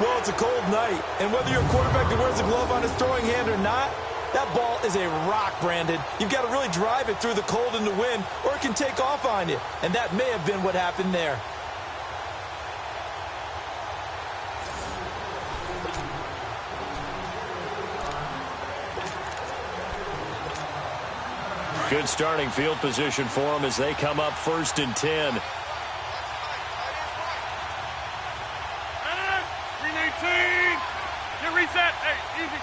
Well, it's a cold night, and whether you're a quarterback that wears a glove on his throwing hand or not, that ball is a rock, Brandon. You've got to really drive it through the cold and the wind, or it can take off on you. And that may have been what happened there. Good starting field position for them as they come up 1st and 10. Reset. Hey, easy.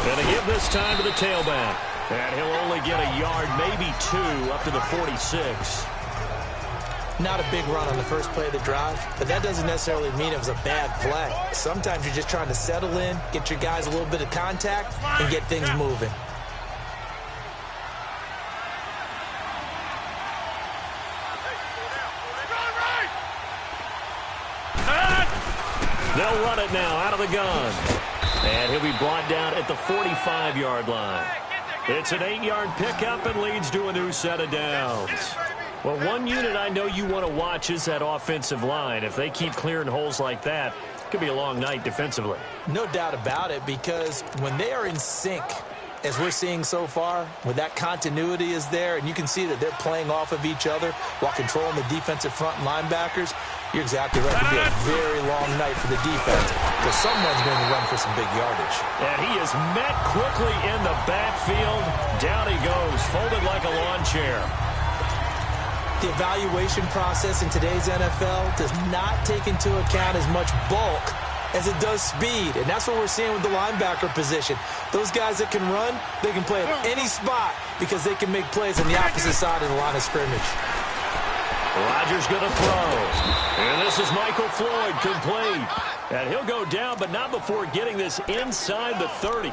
Gonna give this time to the tailback. And he'll only get a yard, maybe 2, up to the 46. Not a big run on the first play of the drive, but that doesn't necessarily mean it was a bad play. Sometimes you're just trying to settle in, get your guys a little bit of contact, and get things moving. They'll run it now out of the gun. And he'll be brought down at the 45-yard line. It's an 8-yard pickup and leads to a new set of downs. Well, one unit I know you want to watch is that offensive line. If they keep clearing holes like that, it could be a long night defensively. No doubt about it, because when they are in sync, as we're seeing so far, when that continuity is there, and you can see that they're playing off of each other while controlling the defensive front linebackers, you're exactly right. It'll be a very long night for the defense, because someone's going to run for some big yardage. And he is met quickly in the backfield. Down he goes, folded like a lawn chair. The evaluation process in today's NFL does not take into account as much bulk as it does speed, and that's what we're seeing with the linebacker position. Those guys that can run, they can play at any spot because they can make plays on the opposite side of the line of scrimmage. Rodgers going to throw. And this is Michael Floyd, complete. And he'll go down, but not before getting this inside the 30.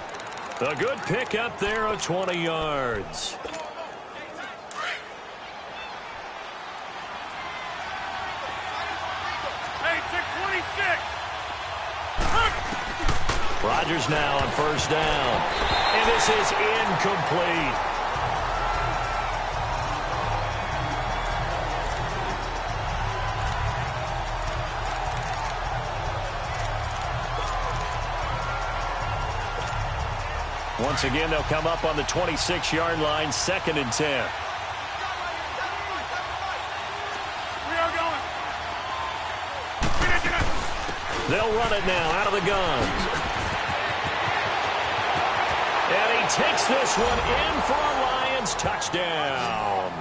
A good pick up there of 20 yards. Hey, 626. Rodgers now on 1st down. And this is incomplete. Once again, they'll come up on the 26-yard line, 2nd and 10. We are going. They'll run it now out of the gun. And he takes this one in for a Lions touchdown.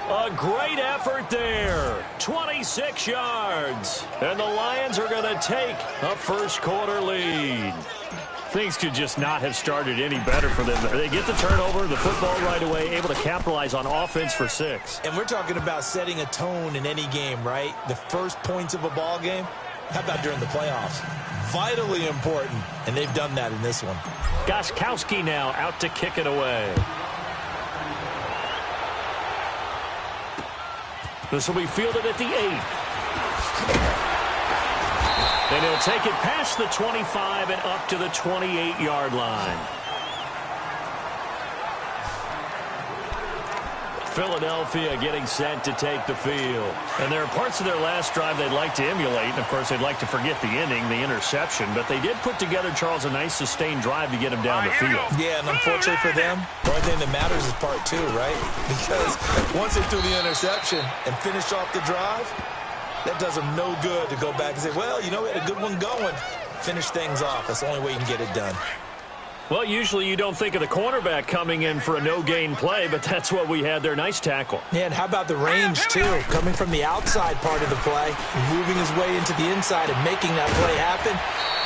A great effort there. 26 yards. And the Lions are going to take a first-quarter lead. Things could just not have started any better for them. They get the turnover, the football right away, able to capitalize on offense for 6. And we're talking about setting a tone in any game, right? The first points of a ball game. How about during the playoffs? Vitally important, and they've done that in this one. Gostkowski now out to kick it away. This will be fielded at the 8. And he'll take it past the 25 and up to the 28-yard line. Philadelphia getting set to take the field. And there are parts of their last drive they'd like to emulate. And, of course, they'd like to forget the ending, the interception. But they did put together, Charles, a nice sustained drive to get him down the field. Yeah, and unfortunately for them, the only thing that matters is part 2, right? Because once they threw the interception and finished off the drive, that does them no good to go back and say, well, you know, we had a good one going. Finish things off. That's the only way you can get it done. Well, usually you don't think of the cornerback coming in for a no-gain play, but that's what we had there. Nice tackle. Yeah, and how about the range, too? Coming from the outside part of the play, moving his way into the inside and making that play happen.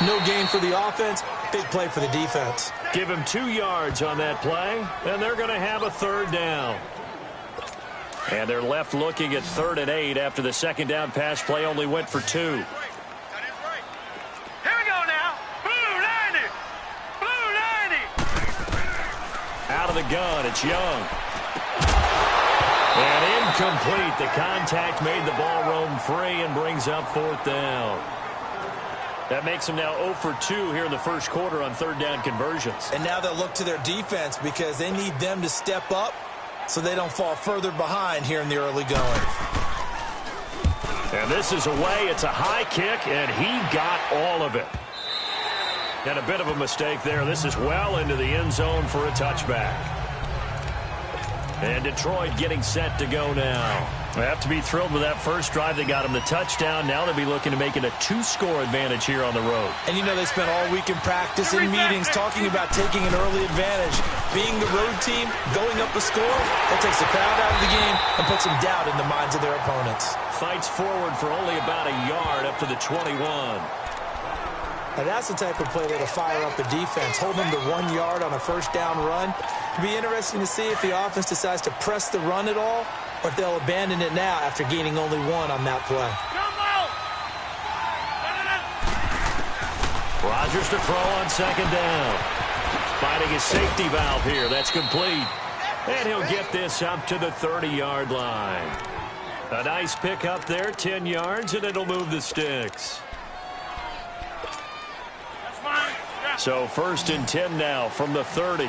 No gain for the offense, big play for the defense. Give him 2 yards on that play, and they're going to have a 3rd down. And they're left looking at 3rd and 8 after the 2nd down pass play only went for 2. Out of the gun, it's Young. And incomplete. The contact made the ball roam free and brings up 4th down. That makes them now 0 for 2 here in the first quarter on 3rd down conversions. And now they'll look to their defense because they need them to step up so they don't fall further behind here in the early going. And this is away. It's a high kick, and he got all of it. And a bit of a mistake there. This is well into the end zone for a touchback. And Detroit getting set to go now. They have to be thrilled with that first drive. They got him the touchdown. Now they'll be looking to make it a 2-score advantage here on the road. And you know they spent all week in practice and meetings talking about taking an early advantage. Being the road team, going up a score, that takes the crowd out of the game and puts some doubt in the minds of their opponents. Fights forward for only about a yard up to the 21. Now that's the type of play that'll fire up the defense. Hold them to 1 yard on a first down run. It'll be interesting to see if the offense decides to press the run at all, or if they'll abandon it now after gaining only 1 on that play. Rodgers to throw on second down. Finding his safety valve here. That's complete. And he'll get this up to the 30-yard line. A nice pick up there, 10 yards, and it'll move the sticks. So 1st and 10 now from the 30.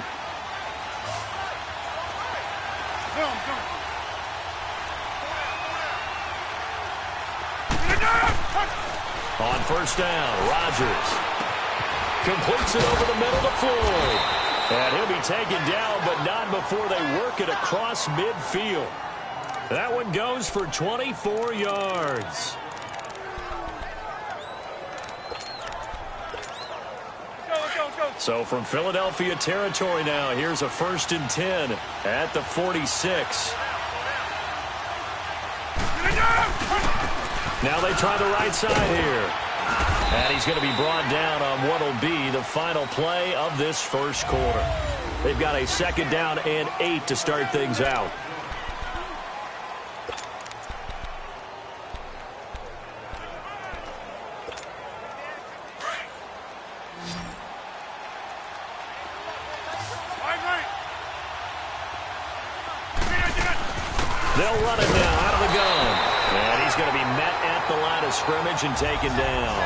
On first down, Rodgers completes it over the middle to Floyd. And he'll be taken down, but not before they work it across midfield. That one goes for 24 yards. So from Philadelphia territory now, here's a 1st and 10 at the 46. Now they try the right side here. And he's going to be brought down on what will be the final play of this first quarter. They've got a 2nd down and 8 to start things out. They'll run it now out of the gun. And he's going to be met at the line of scrimmage and taken down.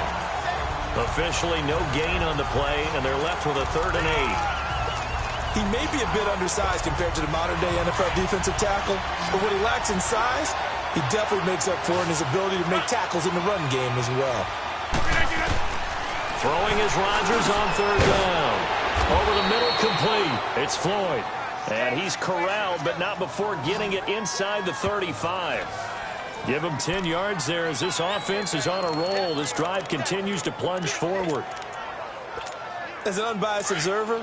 Officially no gain on the play, and they're left with a 3rd and 8. He may be a bit undersized compared to the modern-day NFL defensive tackle, but what he lacks in size, he definitely makes up for in his ability to make tackles in the run game as well. Throwing is Rodgers on 3rd down. Over the middle, complete. It's Floyd. And he's corralled, but not before getting it inside the 35. Give him 10 yards there as this offense is on a roll. This drive continues to plunge forward. As an unbiased observer,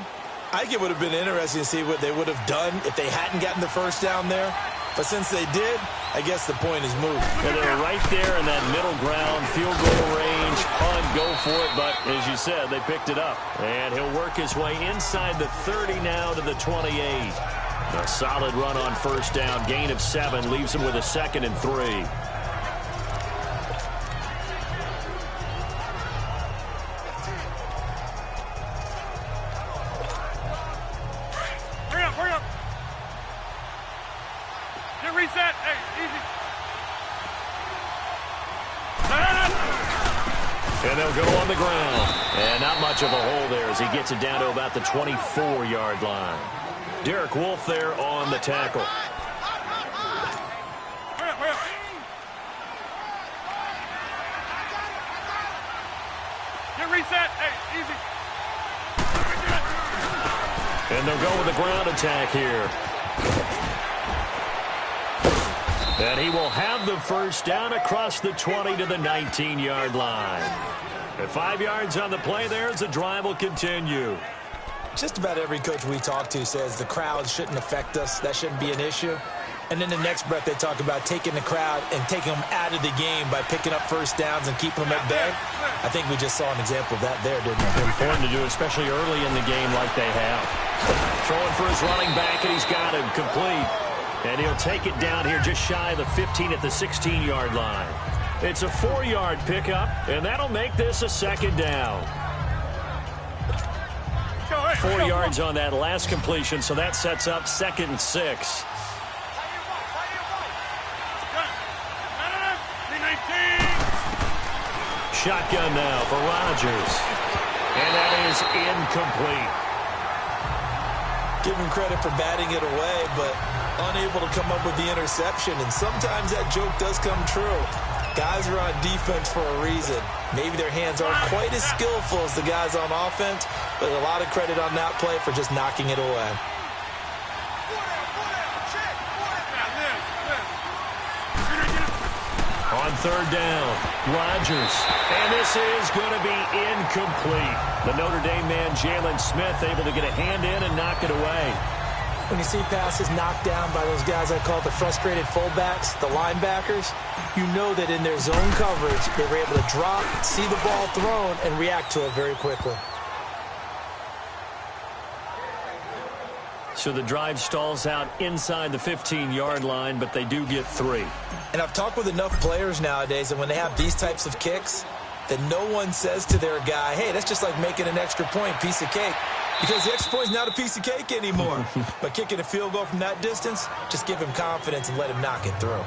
I think it would have been interesting to see what they would have done if they hadn't gotten the first down there. But since they did, I guess the point is moved. And they're right there in that middle ground, field goal range, punt, go for it. But as you said, they picked it up. And he'll work his way inside the 30 now to the 28. A solid run on first down. Gain of 7 leaves him with a 2nd and 3. Hurry up. Get reset. Hey, easy. And they'll go on the ground. And not much of a hole there as he gets it down to about the 24-yard line. Derek Wolfe there on the tackle. Hurry up. Get reset. Hey, easy. And they'll go with the ground attack here. And he will have the first down across the 20 to the 19-yard line. At 5 yards on the play there as the drive will continue. Just about every coach we talk to says the crowd shouldn't affect us. That shouldn't be an issue. And in the next breath, they talk about taking the crowd and taking them out of the game by picking up first downs and keeping them at bay. I think we just saw an example of that there, didn't we? Important to do, especially early in the game like they have. Throwing for his running back, and he's got him complete. And he'll take it down here just shy of the 15 at the 16-yard line. It's a 4-yard pickup, and that'll make this a 2nd down. 4 yards on that last completion, so that sets up 2nd and 6. Shotgun now for Rodgers. And that is incomplete. Give him credit for batting it away, but unable to come up with the interception. And sometimes that joke does come true. Guys are on defense for a reason. Maybe their hands aren't quite as skillful as the guys on offense, but a lot of credit on that play for just knocking it away. On third down, Rodgers. And this is going to be incomplete. The Notre Dame man, Jalen Smith, able to get a hand in and knock it away. When you see passes knocked down by those guys I call the frustrated fullbacks, the linebackers, you know that in their zone coverage, they were able to drop, see the ball thrown, and react to it very quickly. So the drive stalls out inside the 15-yard line, but they do get 3. And I've talked with enough players nowadays that when they have these types of kicks, that no one says to their guy, hey, that's just like making an extra point, piece of cake. Because the extra point is not a piece of cake anymore. But kicking a field goal from that distance, just give him confidence and let him knock it through.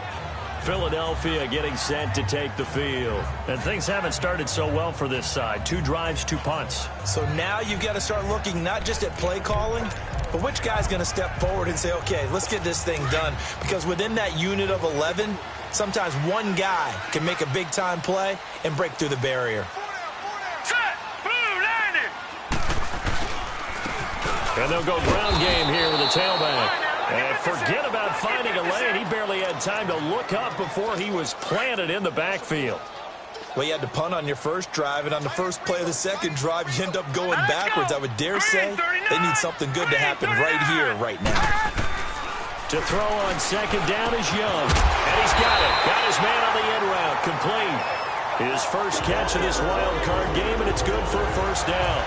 Philadelphia getting set to take the field. And things haven't started so well for this side. 2 drives, 2 punts. So now you've got to start looking not just at play calling, but which guy's going to step forward and say, okay, let's get this thing done. Because within that unit of 11, sometimes one guy can make a big-time play and break through the barrier. And they'll go ground game here with a tailback. And forget about finding a lane. He barely had time to look up before he was planted in the backfield. Well, you had to punt on your first drive, and on the first play of the second drive, you end up going backwards. I would dare say they need something good to happen right here, right now. To throw on second down is Young. And he's got it. Got his man on the end route. Complete. His first catch of this wild card game, and it's good for a first down.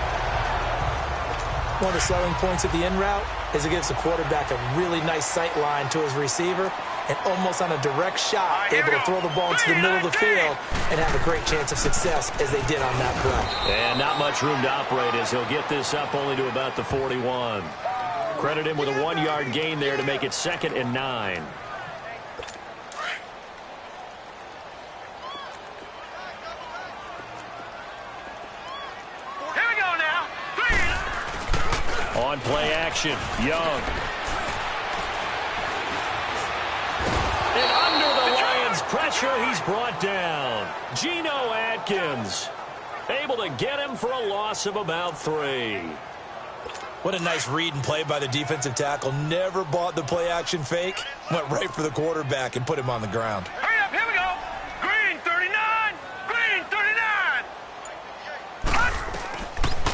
One of the selling points of the in route is it gives the quarterback a really nice sight line to his receiver and almost on a direct shot able to throw the ball into the middle of the field and have a great chance of success as they did on that play. And not much room to operate as he'll get this up only to about the 41. Credit him with a 1-yard gain there to make it 2nd and 9. On play action, Young. And under the Lions' pressure, he's brought down. Geno Atkins able to get him for a loss of about 3. What a nice read and play by the defensive tackle. Never bought the play action fake. Went right for the quarterback and put him on the ground. Hurry up, here we go. Green 39. Green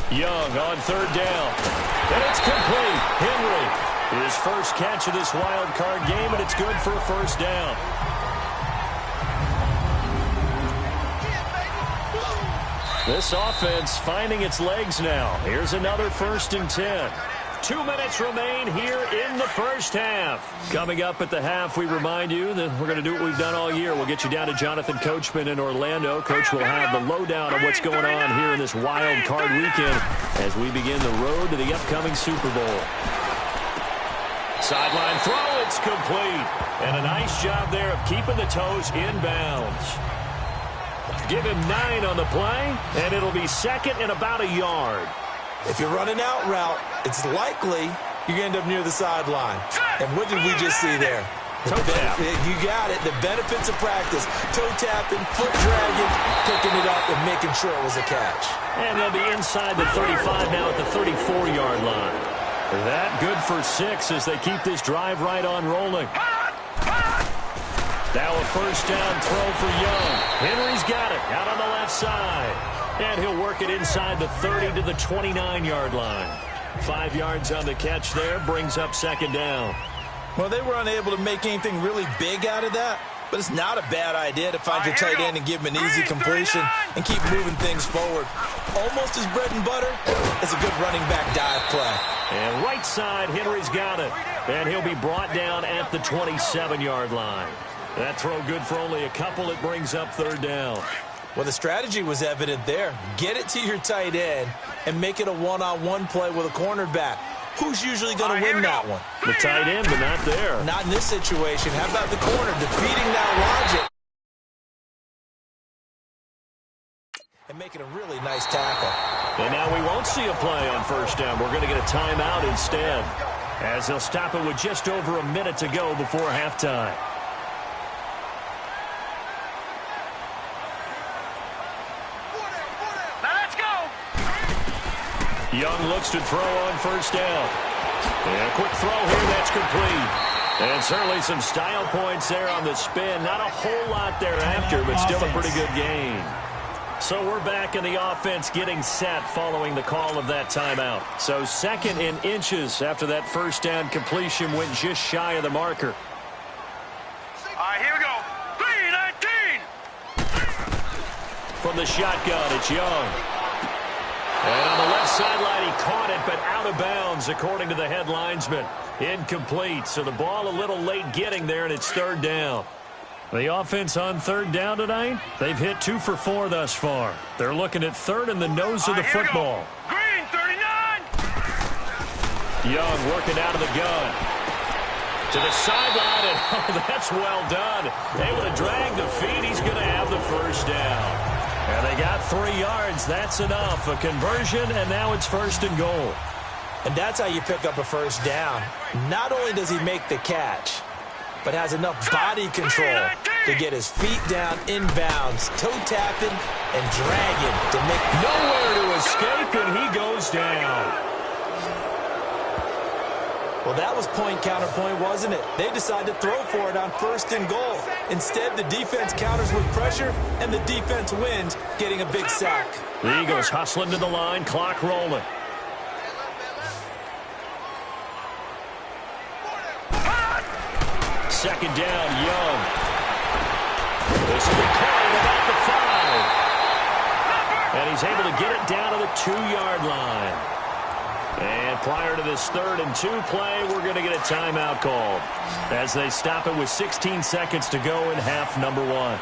39. Young on third down. And it's complete. Henry, his first catch of this wild card game, and it's good for a first down. This offense finding its legs now. Here's another 1st and 10. 2 minutes remain here in the first half. Coming up at the half, we remind you that we're going to do what we've done all year. We'll get you down to Jonathan Coachman in Orlando. Coach will have the lowdown on what's going on here in this wild card weekend as we begin the road to the upcoming Super Bowl. Sideline throw, it's complete. And a nice job there of keeping the toes inbounds. Give him 9 on the play, and it'll be 2nd and about a yard. If you're running out route, it's likely you're going to end up near the sideline. And what did we just see there? Toe tap. You got it. The benefits of practice. Toe tapping, foot dragging, picking it up and making sure it was a catch. And they'll be inside the 35 now at the 34-yard line. That good for 6 as they keep this drive right on rolling. Now a first down throw for Young. Henry's got it out on the left side. And he'll work it inside the 30 to the 29-yard line. 5 yards on the catch there, brings up 2nd down. Well, they were unable to make anything really big out of that, but it's not a bad idea to find your tight end and give him an easy completion and keep moving things forward. Almost as bread and butter as a good running back dive play. And right side, Henry's got it. And he'll be brought down at the 27-yard line. That throw good for only a couple. It brings up 3rd down. Well, the strategy was evident there. Get it to your tight end and make it a one-on-one play with a cornerback. Who's usually going to win that one? The tight end, but not there. Not in this situation. How about the corner defeating that logic and making a really nice tackle? And now we won't see a play on first down. We're going to get a timeout instead, as they'll stop it with just over a minute to go before halftime. Young looks to throw on first down. And a quick throw here, that's complete. And certainly some style points there on the spin. Not a whole lot thereafter, but still a pretty good game. So we're back in the offense getting set following the call of that timeout. So 2nd and inches after that first down completion went just shy of the marker. All right, here we go. 3-19. From the shotgun, it's Young. And on the left sideline, he caught it, but out of bounds, according to the head linesman. Incomplete, so the ball a little late getting there, and it's 3rd down. The offense on 3rd down tonight, they've hit 2 for 4 thus far. They're looking at 3rd in the nose of the football. Green, 39. Young working out of the gun. To the sideline, and oh, that's well done. Able to drag the feet. He's going to have the first down. And they got 3 yards. That's enough. A conversion, and now it's 1st and goal. And that's how you pick up a first down. Not only does he make the catch, but has enough body control to get his feet down inbounds, toe tapping and dragging to make nowhere to escape, and he goes down. Well, that was point counterpoint, wasn't it? They decided to throw for it on 1st and goal. Instead, the defense counters with pressure, and the defense wins, getting a big sack. The Eagles hustling to the line, clock rolling. Second down, Young. This will be carried about the 5. And he's able to get it down to the 2-yard line. And prior to this 3rd and 2 play, we're going to get a timeout called as they stop it with 16 seconds to go in half number 1.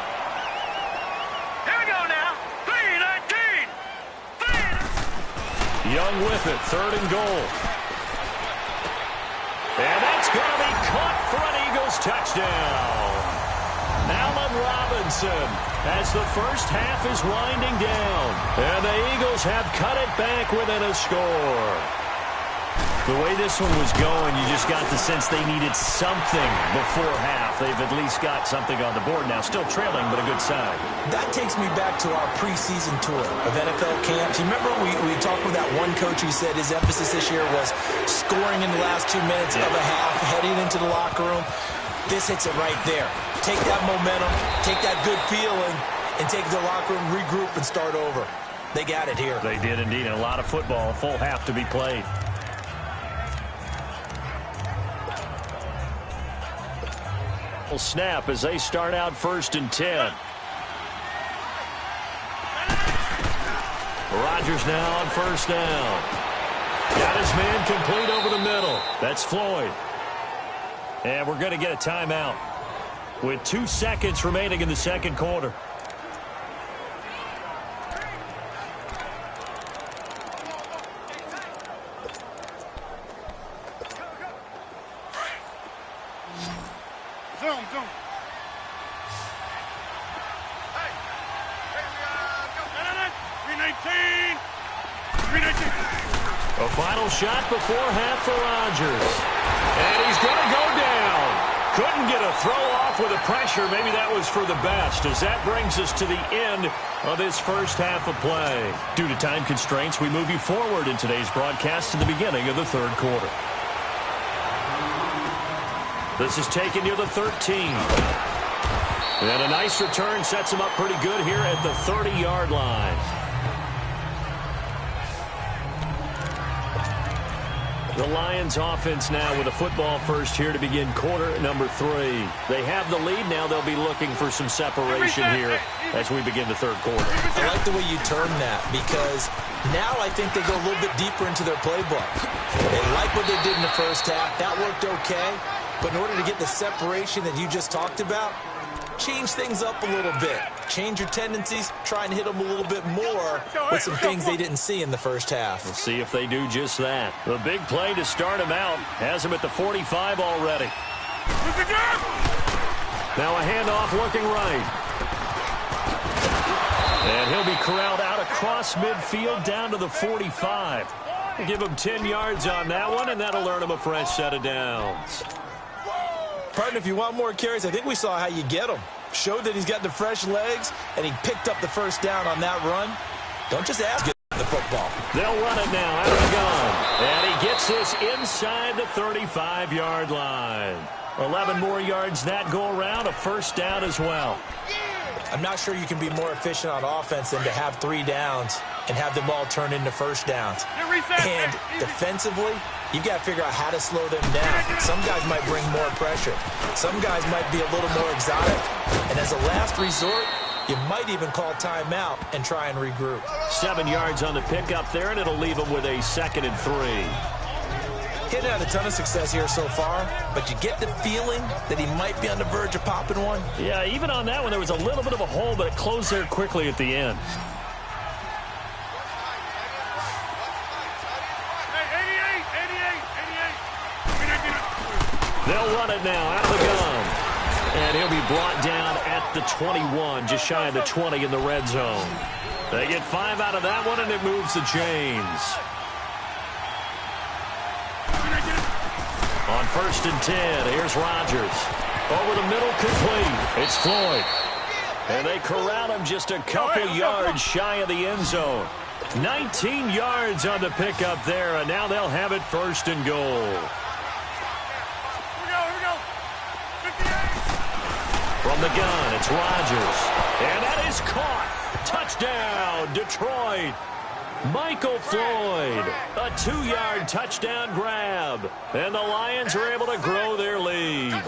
Here we go now. 3-19. Young with it, 3rd and goal. And that's going to be caught for an Eagles touchdown. Allen Robinson as the first half is winding down. And the Eagles have cut it back within a score. The way this one was going, you just got the sense they needed something before half. They've at least got something on the board now. Still trailing, but a good sign. That takes me back to our preseason tour of NFL camps. You remember we talked with that one coach who said his emphasis this year was scoring in the last 2 minutes of a half, heading into the locker room. This hits it right there. Take that momentum, take that good feeling, and take it to the locker room, regroup, and start over. They got it here. They did indeed. And a lot of football, full half to be played. Snap as they start out 1st and 10. Rodgers now on 1st down. Got his man complete over the middle. That's Floyd. And we're going to get a timeout with 2 seconds remaining in the 2nd quarter. Zoom. Hey, 3-19. A final shot before half for Rodgers. And he's going to go down. Couldn't get a throw off with the pressure. Maybe that was for the best, as that brings us to the end of this first half of play. Due to time constraints, we move you forward in today's broadcast to the beginning of the 3rd quarter. This is taken near the 13. And a nice return sets him up pretty good here at the 30-yard line. The Lions offense now with a football first here to begin quarter number 3. They have the lead now. They'll be looking for some separation here as we begin the 3rd quarter. I like the way you term that, because now I think they go a little bit deeper into their playbook. They like what they did in the first half. That worked okay. But in order to get the separation that you just talked about, change things up a little bit. Change your tendencies, try and hit them a little bit more with some things they didn't see in the first half. We'll see if they do just that. The big play to start him out has him at the 45 already. Now a handoff looking right. And he'll be corralled out across midfield down to the 45. We'll give him 10 yards on that one, and that'll earn him a fresh set of downs. Partner, if you want more carries, I think we saw how you get them. Showed that he's got the fresh legs, and he picked up the first down on that run. Don't just ask it. the football. They'll run it now out of the gun. And he gets this inside the 35-yard line. 11 more yards that go around, a first down as well. I'm not sure you can be more efficient on offense than to have 3 downs and have them all turn into first downs. And defensively, you've got to figure out how to slow them down. Some guys might bring more pressure. Some guys might be a little more exotic. And as a last resort, you might even call timeout and try and regroup. 7 yards on the pickup there, and it'll leave them with a 2nd and 3. He hadn't had a ton of success here so far, but you get the feeling that he might be on the verge of popping one. Yeah, even on that one, there was a little bit of a hole, but it closed there quickly at the end. They'll run it now out of the gun. And he'll be brought down at the 21, just shy of the 20 in the red zone. They get 5 out of that one, and it moves the chains. On 1st and 10, here's Rodgers. Over the middle, complete. It's Floyd. And they corral him just a couple yards shy of the end zone. 19 yards on the pickup there, and now they'll have it 1st and goal. From the gun, it's Rodgers. And that is caught. Touchdown, Detroit. Michael Floyd, a 2-yard touchdown grab. And the Lions are able to grow their lead.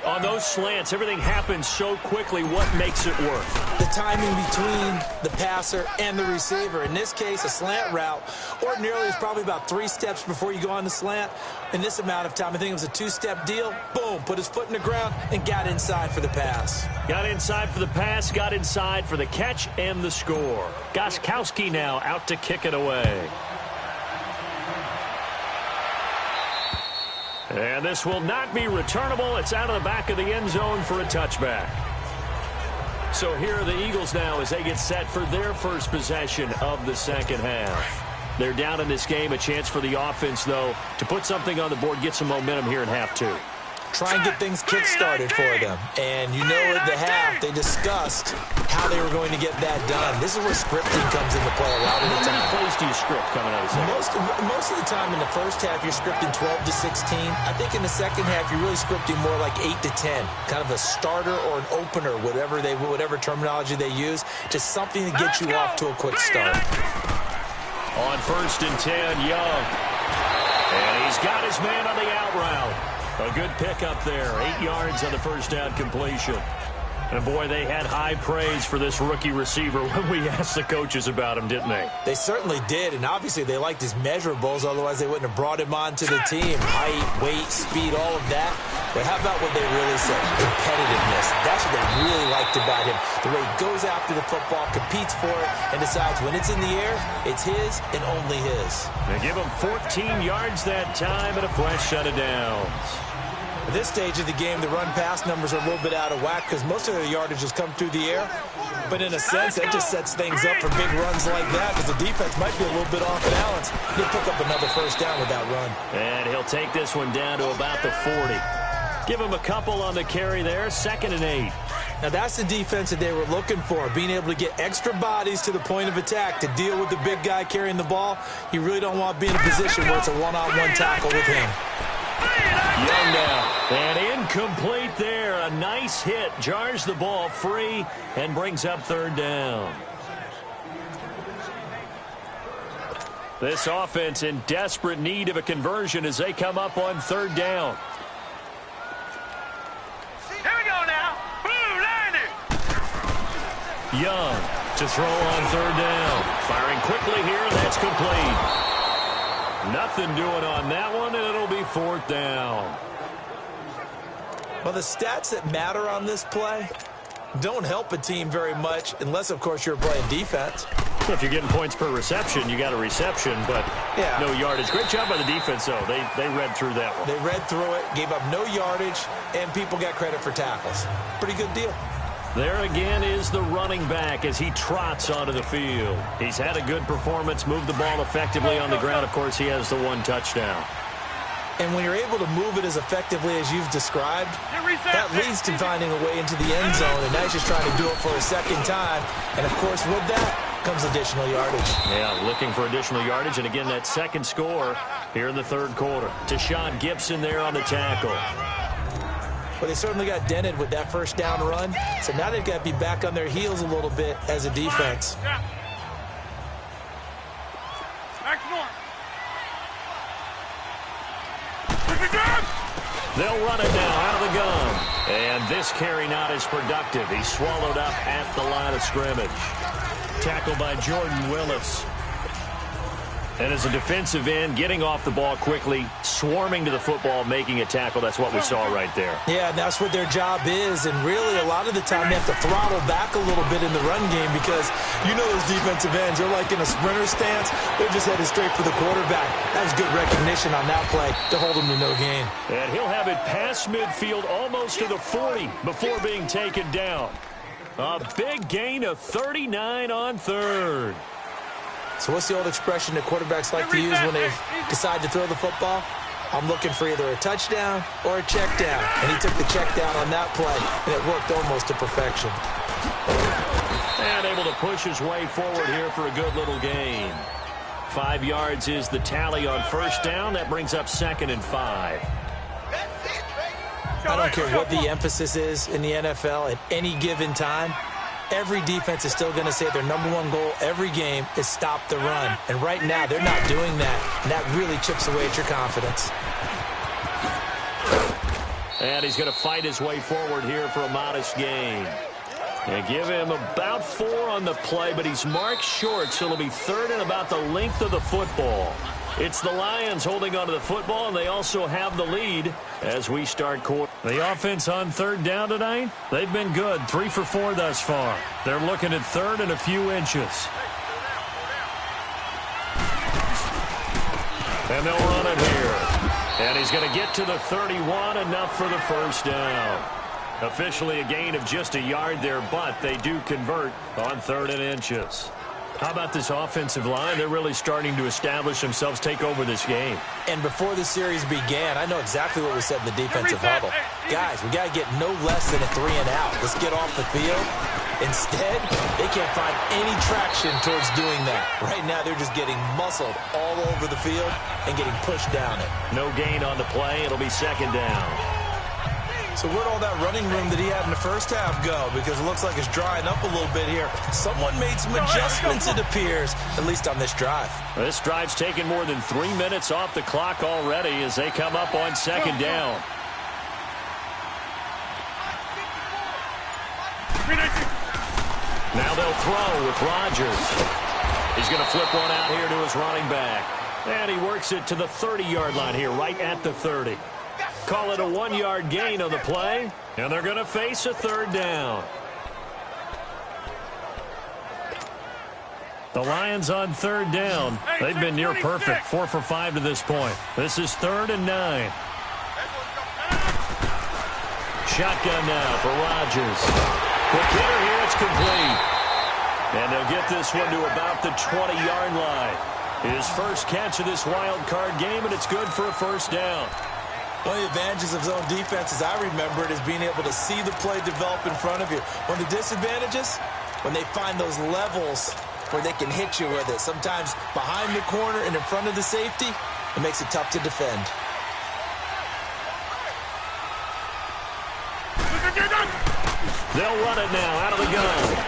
On those slants, everything happens so quickly. What makes it work? The timing between the passer and the receiver. In this case, a slant route ordinarily is probably about 3 steps before you go on the slant. In this amount of time, I think it was a 2-step deal. Boom, put his foot in the ground and got inside for the pass. Got inside for the pass, got inside for the catch and the score. Gostkowski now out to kick it away. And this will not be returnable. It's out of the back of the end zone for a touchback. So here are the Eagles now as they get set for their first possession of the second half. They're down in this game. A chance for the offense, though, to put something on the board, get some momentum here in half 2. Try and get things kick-started for them. And you know at the half, they discussed how they were going to get that done. This is where scripting comes into play a lot of the time. How many plays do you script coming out of the second? Most of the time in the first half, you're scripting 12 to 16. I think in the second half, you're really scripting more like 8 to 10. Kind of a starter or an opener, whatever terminology they use. Just something to get you off to a quick start. On 1st and 10, Young. And he's got his man on the out route. A good pickup there. 8 yards on the first down completion. And, boy, they had high praise for this rookie receiver when we asked the coaches about him, didn't they? They certainly did, and obviously they liked his measurables. Otherwise, they wouldn't have brought him onto the team. Height, weight, speed, all of that. But how about what they really said? Competitiveness. That's what they really liked about him. The way he goes after the football, competes for it, and decides when it's in the air, it's his and only his. They give him 14 yards that time and a fresh set of downs. At this stage of the game, the run-pass numbers are a little bit out of whack because most of their yardage has come through the air. But in a sense, that just sets things up for big runs like that because the defense might be a little bit off balance. He'll pick up another first down with that run. And he'll take this one down to about the 40. Give him a couple on the carry there, 2nd and 8. Now, that's the defense that they were looking for, being able to get extra bodies to the point of attack to deal with the big guy carrying the ball. You really don't want to be in a position where it's a one-on-one tackle with him. Young now, and incomplete there. A nice hit, jars the ball free, and brings up 3rd down. This offense in desperate need of a conversion as they come up on 3rd down. Here we go now. Boom, landed. Young to throw on 3rd down. Firing quickly here, and that's complete. Nothing doing on that one, and it'll be 4th down. Well, the stats that matter on this play don't help a team very much unless, of course, you're playing defense. If you're getting points per reception, you got a reception, but no yardage. Great job by the defense, though. They read through that one. They read through it, gave up no yardage, and people got credit for tackles. Pretty good deal. There again is the running back as he trots onto the field. He's had a good performance, moved the ball effectively on the ground. Of course, he has the 1 touchdown. And when you're able to move it as effectively as you've described, that leads to finding a way into the end zone, and now he's just trying to do it for a second time. And, of course, with that comes additional yardage. Yeah, looking for additional yardage. And again, that second score here in the third quarter. Tashawn Gibson there on the tackle. Well, they certainly got dented with that first down run. So now they've got to be back on their heels a little bit as a defense. They'll run it now out of the gun. And this carry not as productive. He's swallowed up at the line of scrimmage. Tackled by Jordan Willis. And as a defensive end, getting off the ball quickly, swarming to the football, making a tackle. That's what we saw right there. Yeah, and that's what their job is. And really, a lot of the time, they have to throttle back a little bit in the run game because you know those defensive ends, they're like in a sprinter stance. They're just headed straight for the quarterback. That was good recognition on that play to hold him to no gain. And he'll have it past midfield almost to the 40 before being taken down. A big gain of 39 on third. So what's the old expression that quarterbacks like to use when they decide to throw the football? I'm looking for either a touchdown or a check down. And he took the check down on that play, and it worked almost to perfection. And able to push his way forward here for a good little gain. 5 yards is the tally on first down. That brings up 2nd and 5. I don't care what the emphasis is in the NFL at any given time. Every defense is still going to say their number one goal every game is stop the run. And right now, they're not doing that. And that really chips away at your confidence. And he's going to fight his way forward here for a modest gain. And give him about 4 on the play, but he's marked short, so it'll be 3rd and about the length of the football. It's the Lions holding onto the football, and they also have the lead as we start quarter. The offense on 3rd down tonight, they've been good. 3 for 4 thus far. They're looking at 3rd and a few inches. And they'll run it here. And he's going to get to the 31, enough for the first down. Officially a gain of just a yard there, but they do convert on 3rd and inches. How about this offensive line? They're really starting to establish themselves, take over this game. And before the series began, I know exactly what we said in the defensive huddle. Guys, we got to get no less than a 3 and out. Let's get off the field. Instead, they can't find any traction towards doing that. Right now, they're just getting muscled all over the field and getting pushed down it. No gain on the play. It'll be 2nd down. So where'd all that running room that he had in the first half go? Because it looks like it's drying up a little bit here. Someone made some adjustments, it appears, at least on this drive. This drive's taken more than 3 minutes off the clock already as they come up on 2nd down. Now they'll throw with Rodgers. He's going to flip one out here to his running back. And he works it to the 30-yard line here, right at the 30. Call it a 1-yard gain on the play, and they're going to face a 3rd down. The Lions on 3rd down. They've been near perfect, 4 for 5 to this point. This is 3rd and 9. Shotgun now for Rodgers. Quick hitter here, it's complete. And they'll get this one to about the 20-yard line. His first catch of this wild card game, and it's good for a first down. One of the advantages of zone defense, as I remember it, is being able to see the play develop in front of you. One of the disadvantages, when they find those levels where they can hit you with it. Sometimes behind the corner and in front of the safety, it makes it tough to defend. They'll run it now out of the gun.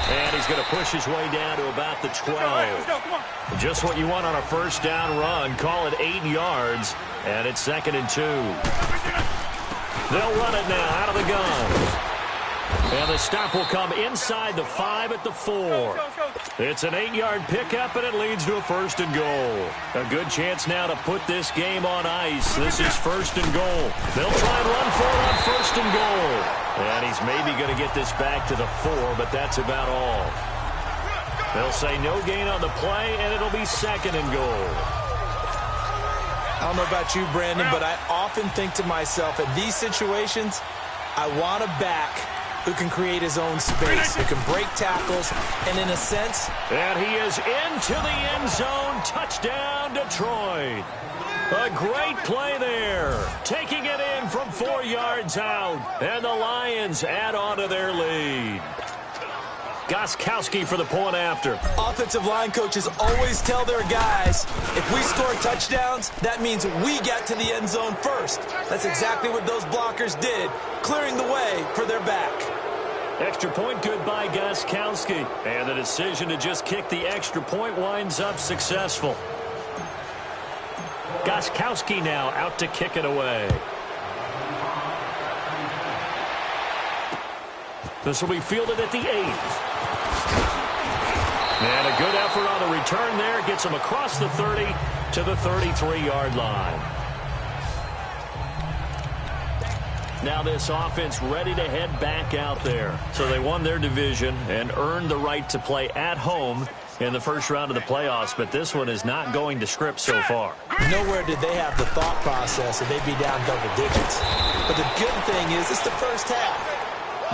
And he's going to push his way down to about the 12. Just what you want on a first down run. Call it 8 yards. And it's 2nd and 2. They'll run it now out of the gun. And the stop will come inside the 5 at the 4. It's an 8-yard pickup, and it leads to a 1st and goal. A good chance now to put this game on ice. This is 1st and goal. They'll try and run for it on 1st and goal. And he's maybe going to get this back to the 4, but that's about all. They'll say no gain on the play, and it'll be 2nd and goal. I don't know about you, Brandon, but I often think to myself, in these situations, I want a back who can create his own space, who can break tackles, and in a sense... And he is into the end zone. Touchdown, Detroit. A great play there. Taking it in from 4 yards out. And the Lions add on to their lead. Gostkowski for the point after. Offensive line coaches always tell their guys, if we score touchdowns, that means we get to the end zone first. That's exactly what those blockers did, clearing the way for their back. Extra point good by Gostkowski. And the decision to just kick the extra point winds up successful. Gostkowski now out to kick it away. This will be fielded at the 8. And a good effort on the return there. Gets him across the 30 to the 33-yard line. Now this offense ready to head back out there. So they won their division and earned the right to play at home in the first round of the playoffs. But this one is not going to script so far. Nowhere did they have the thought process that they'd be down double digits. But the good thing is it's the first half.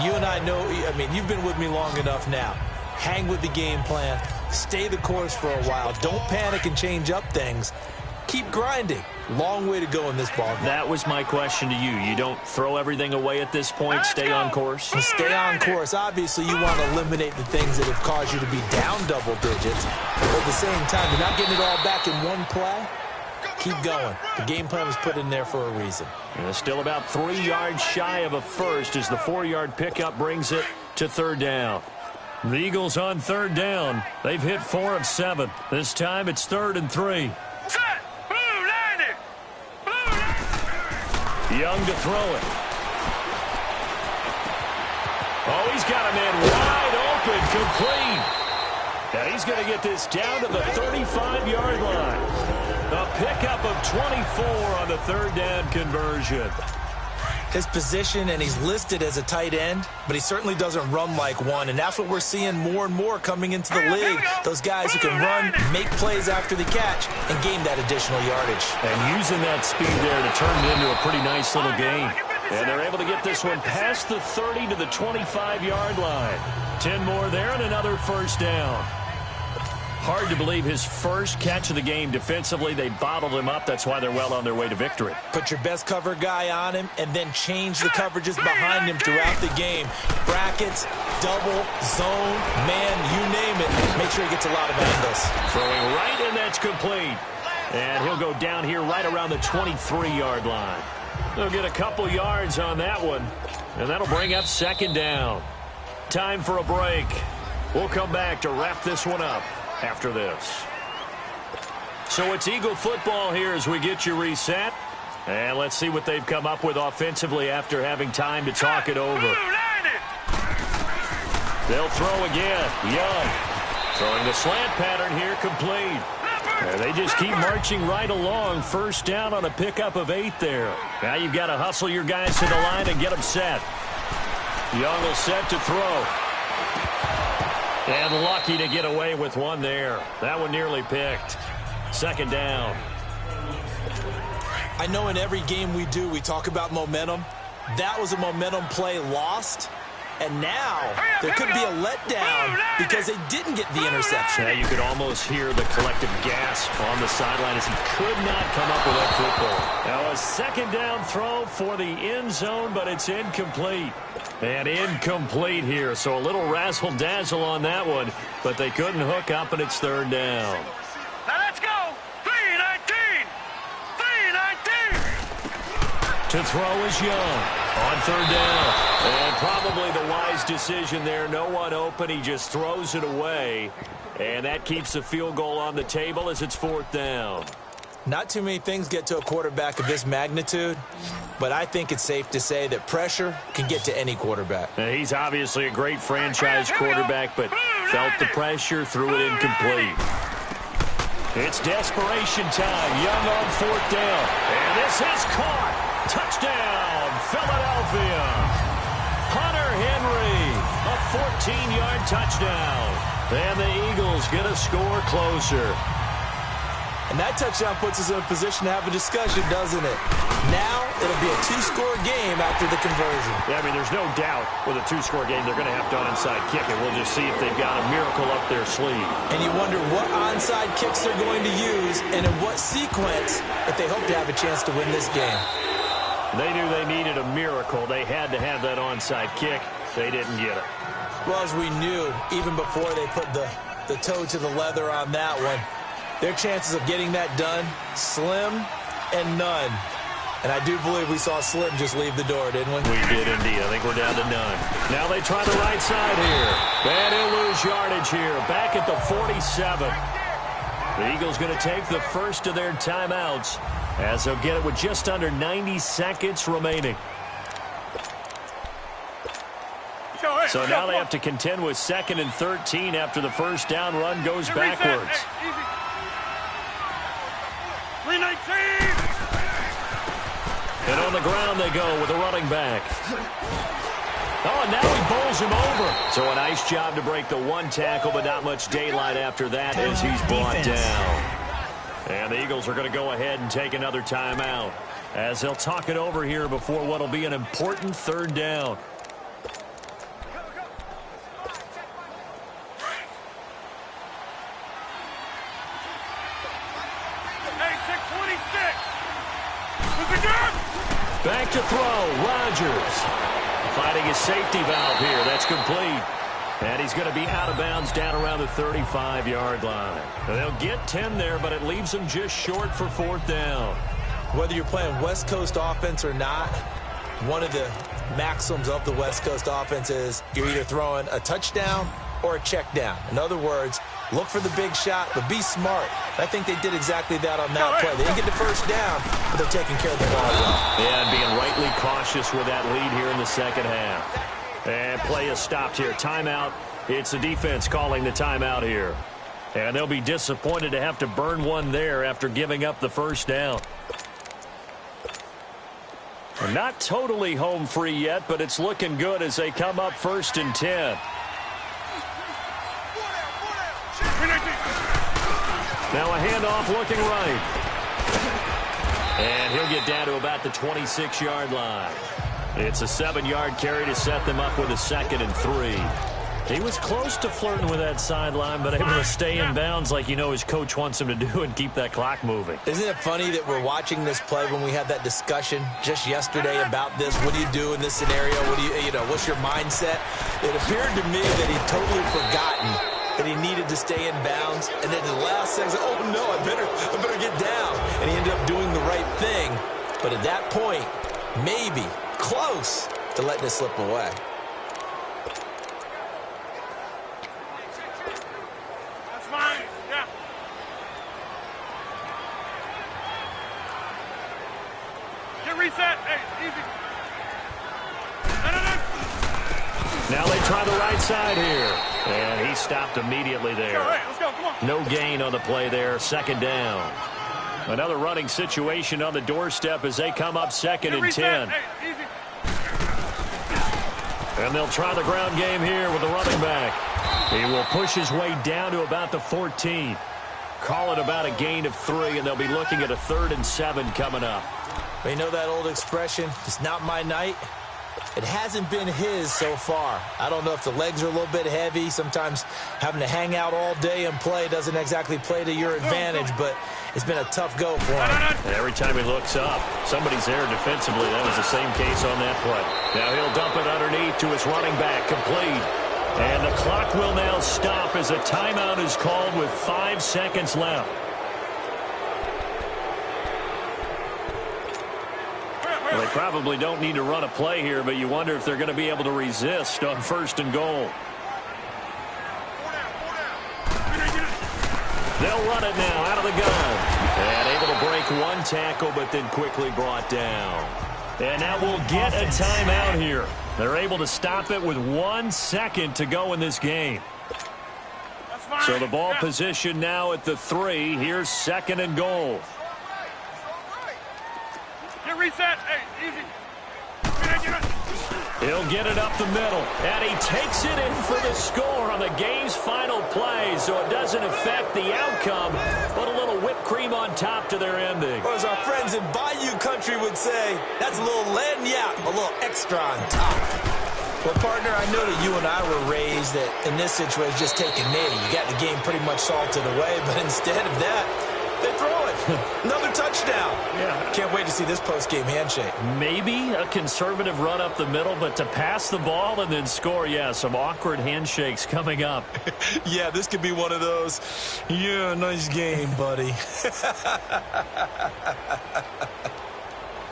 You and I know, I mean, you've been with me long enough now. Hang with the game plan. Stay the course for a while. Don't panic and change up things. Keep grinding. Long way to go in this ball game. That was my question to you. You don't throw everything away at this point. Stay on course. And stay on course. Obviously, you want to eliminate the things that have caused you to be down double digits. But at the same time, you're not getting it all back in one play. Keep going. The game plan was put in there for a reason. And still about 3 yards shy of a first as the 4-yard pickup brings it to third down. The Eagles on third down. They've hit 4 of 7. This time it's 3rd and 3. Set. Blue landing. Blue. Young to throw it. Oh, he's got a man wide open, complete. Now he's going to get this down to the 35-yard line. A pickup of 24 on the third down conversion. His position, and he's listed as a tight end, but he certainly doesn't run like one, and that's what we're seeing more and more coming into the league. Those guys who can run, make plays after the catch, and gain that additional yardage. And using that speed there to turn it into a pretty nice little game. And they're able to get this one past the 30 to the 25-yard line. 10 more there and another first down. Hard to believe his first catch of the game defensively. They bottled him up. That's why they're well on their way to victory. Put your best cover guy on him and then change the coverages behind him throughout the game. Brackets, double, zone, man, you name it. Make sure he gets a lot of angles. Throwing right, and that's complete. And he'll go down here right around the 23-yard line. They'll get a couple yards on that one, and that'll bring up second down. Time for a break. We'll come back to wrap this one up after this. So it's Eagle football here as we get you reset. And let's see what they've come up with offensively after having time to talk it over. They'll throw again. Young throwing the slant pattern here, complete. And they just keep marching right along. First down on a pickup of 8 there. Now you've got to hustle your guys to the line and get them set. Young will set to throw. And lucky to get away with one there. That one nearly picked. Second down. I know in every game we do, we talk about momentum. That was a momentum play lost. And now there could be a letdown because they didn't get the interception. Yeah, you could almost hear the collective gasp on the sideline as he could not come up with that football. Now a second down throw for the end zone, but it's incomplete. And incomplete here, so a little razzle-dazzle on that one, but they couldn't hook up, and it's third down. Now let's go. 3-19. 3-19. To throw is Young on third down. And probably the wise decision there. No one open. He just throws it away. And that keeps the field goal on the table as it's fourth down. Not too many things get to a quarterback of this magnitude, but I think it's safe to say that pressure can get to any quarterback. Now, he's obviously a great franchise quarterback, but felt the pressure, threw it incomplete. It's desperation time. Young on fourth down. And this is caught. Touchdown, Philadelphia. Hunter Henry, a 14-yard touchdown. And the Eagles get a score closer. And that touchdown puts us in a position to have a discussion, doesn't it? Now it'll be a 2-score game after the conversion. Yeah, I mean, there's no doubt with a 2-score game they're going to have to onside kick it. We'll just see if they've got a miracle up their sleeve. And you wonder what onside kicks they're going to use and in what sequence if they hope to have a chance to win this game. They knew they needed a miracle. They had to have that onside kick. They didn't get it. Well, as we knew, even before they put the toe to the leather on that one, their chances of getting that done, slim and none. And I do believe we saw Slim just leave the door, didn't we? We did indeed. I think we're down to none. Now they try the right side here. And he'll lose yardage here. Back at the 47. The Eagles going to take the first of their timeouts as they'll get it with just under 90 seconds remaining. So now they have to contend with 2nd and 13 after the first down run goes backwards. 319. And on the ground they go with a running back. Oh, and now he bowls him over. So a nice job to break the one tackle, but not much daylight after that as he's brought down. And the Eagles are going to go ahead and take another timeout as they'll talk it over here before what will be an important 3rd down. Back to throw, Rodgers. Finding his safety valve here. That's complete. And he's going to be out of bounds down around the 35-yard line. They'll get 10 there, but it leaves them just short for 4th down. Whether you're playing West Coast offense or not, one of the maxims of the West Coast offense is you're either throwing a touchdown or a check down. In other words, look for the big shot, but be smart. I think they did exactly that on that play. They didn't get the first down, but they're taking care of the ball well. Yeah, and being rightly cautious with that lead here in the second half. And play is stopped here. Timeout. It's the defense calling the timeout here. And they'll be disappointed to have to burn one there after giving up the first down. And not totally home free yet, but it's looking good as they come up 1st and 10. Now a handoff looking right. And he'll get down to about the 26-yard line. It's a 7-yard carry to set them up with a 2nd and 3. He was close to flirting with that sideline, but able to stay in bounds like you know his coach wants him to do and keep that clock moving. Isn't it funny that we're watching this play when we had that discussion just yesterday about this? What do you do in this scenario? What do you know, what's your mindset? It appeared to me that he'd totally forgotten that he needed to stay in bounds, and then the last second, oh no, I better get down. And he ended up doing the right thing. But at that point, maybe close to letting it slip away. That's fine. Yeah. Get reset. Hey, easy. No. Now they try the right side here. And he stopped immediately there. All right, let's go. Come on. No gain on the play there. 2nd down. Another running situation on the doorstep as they come up 2nd and 10. Hey, easy. And they'll try the ground game here with the running back. He will push his way down to about the 14. Call it about a gain of 3, and they'll be looking at a 3rd and 7 coming up. You know that old expression, it's not my night? It hasn't been his so far. I don't know if the legs are a little bit heavy. Sometimes having to hang out all day and play doesn't exactly play to your advantage, but it's been a tough go for him. And every time he looks up, somebody's there defensively. That was the same case on that play. Now he'll dump it underneath to his running back, complete. And the clock will now stop as a timeout is called with 5 seconds left. Well, they probably don't need to run a play here, but you wonder if they're going to be able to resist on 1st and goal. They'll run it now out of the gun. And able to break one tackle, but then quickly brought down. And now we'll get a timeout here. They're able to stop it with 1 second to go in this game. So the ball position now at the 3. Here's 2nd and goal. Get reset. Hey, easy. He'll get it up the middle, and he takes it in for the score on the game's final play, so it doesn't affect the outcome, but a little whipped cream on top to their ending. Or as our friends in Bayou Country would say, that's a little lagniappe, a little extra on top. Well, partner, I know that you and I were raised that in this situation, just take a knee. You got the game pretty much salted away, but instead of that, They throw it. Another touchdown. Yeah. Can't wait to see this post-game handshake. Maybe a conservative run up the middle, but to pass the ball and then score, yeah, some awkward handshakes coming up. Yeah, this could be one of those, yeah, nice game, buddy.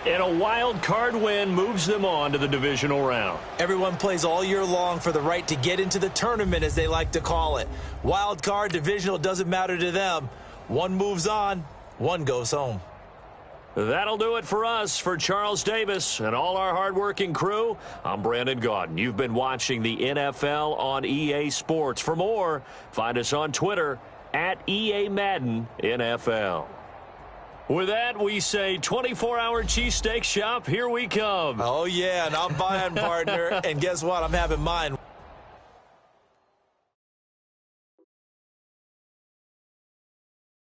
And a wild card win moves them on to the divisional round. Everyone plays all year long for the right to get into the tournament, as they like to call it. Wild card, divisional, doesn't matter to them. One moves on, one goes home. That'll do it for us. For Charles Davis and all our hardworking crew, I'm Brandon Gaudin. You've been watching the NFL on EA Sports. For more, find us on Twitter at EA Madden NFL. With that, we say 24-hour cheesesteak shop, here we come. Oh, yeah, and I'm buying, partner. And guess what? I'm having mine.